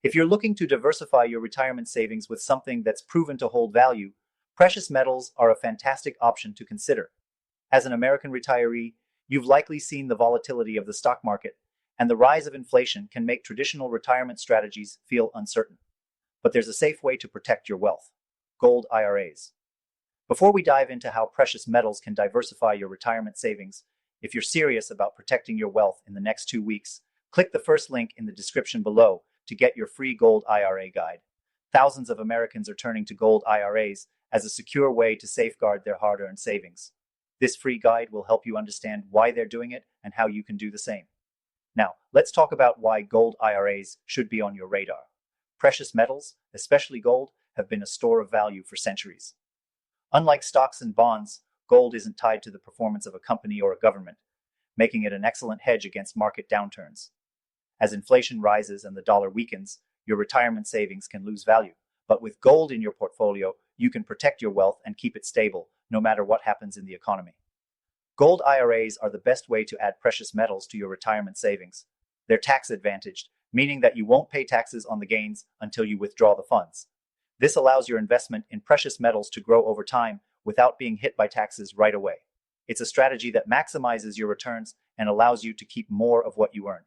If you're looking to diversify your retirement savings with something that's proven to hold value, precious metals are a fantastic option to consider. As an American retiree, you've likely seen the volatility of the stock market, and the rise of inflation can make traditional retirement strategies feel uncertain. But there's a safe way to protect your wealth: gold IRAs. Before we dive into how precious metals can diversify your retirement savings, if you're serious about protecting your wealth in the next 2 weeks, click the first link in the description below to get your free gold IRA guide. Thousands of Americans are turning to gold IRAs as a secure way to safeguard their hard-earned savings. This free guide will help you understand why they're doing it and how you can do the same. Now, let's talk about why gold IRAs should be on your radar. Precious metals, especially gold, have been a store of value for centuries. Unlike stocks and bonds, gold isn't tied to the performance of a company or a government, making it an excellent hedge against market downturns. As inflation rises and the dollar weakens, your retirement savings can lose value. But with gold in your portfolio, you can protect your wealth and keep it stable, no matter what happens in the economy. Gold IRAs are the best way to add precious metals to your retirement savings. They're tax advantaged, meaning that you won't pay taxes on the gains until you withdraw the funds. This allows your investment in precious metals to grow over time without being hit by taxes right away. It's a strategy that maximizes your returns and allows you to keep more of what you earn.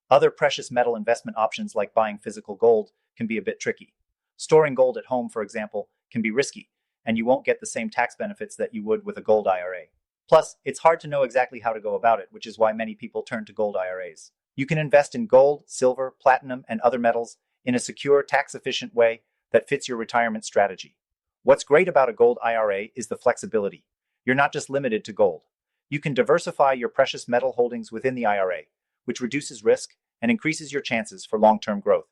Other precious metal investment options like buying physical gold can be a bit tricky. Storing gold at home, for example, can be risky, and you won't get the same tax benefits that you would with a gold IRA. Plus, it's hard to know exactly how to go about it, which is why many people turn to gold IRAs. You can invest in gold, silver, platinum, and other metals in a secure, tax-efficient way that fits your retirement strategy. What's great about a gold IRA is the flexibility. You're not just limited to gold. You can diversify your precious metal holdings within the IRA, which reduces risk and increases your chances for long-term growth.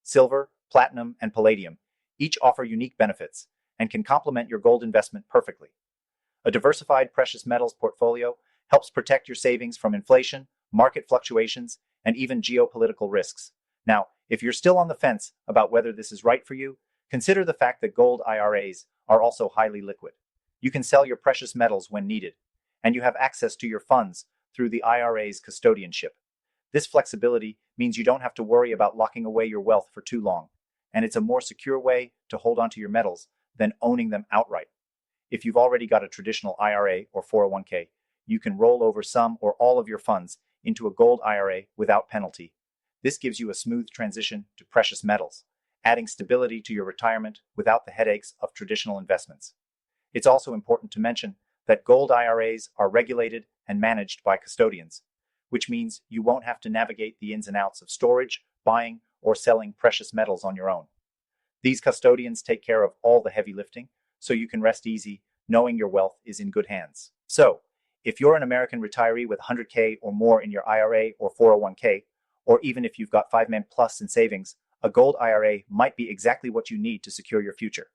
Silver, platinum, and palladium each offer unique benefits and can complement your gold investment perfectly. A diversified precious metals portfolio helps protect your savings from inflation, market fluctuations, and even geopolitical risks. Now, if you're still on the fence about whether this is right for you, consider the fact that gold IRAs are also highly liquid. You can sell your precious metals when needed, and you have access to your funds through the IRA's custodianship. This flexibility means you don't have to worry about locking away your wealth for too long, and it's a more secure way to hold onto your metals than owning them outright. If you've already got a traditional IRA or 401k, you can roll over some or all of your funds into a gold IRA without penalty. This gives you a smooth transition to precious metals, adding stability to your retirement without the headaches of traditional investments. It's also important to mention that gold IRAs are regulated and managed by custodians, which means you won't have to navigate the ins and outs of storage, buying, or selling precious metals on your own. These custodians take care of all the heavy lifting, so you can rest easy knowing your wealth is in good hands. So, if you're an American retiree with 100K or more in your IRA or 401k, or even if you've got 5 million plus in savings, a gold IRA might be exactly what you need to secure your future.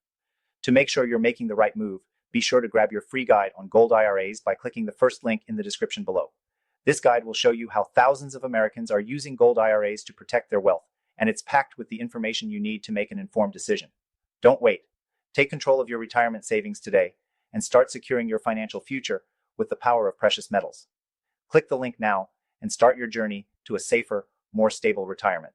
To make sure you're making the right move, be sure to grab your free guide on gold IRAs by clicking the first link in the description below. This guide will show you how thousands of Americans are using gold IRAs to protect their wealth, and it's packed with the information you need to make an informed decision. Don't wait. Take control of your retirement savings today and start securing your financial future with the power of precious metals. Click the link now and start your journey to a safer, more stable retirement.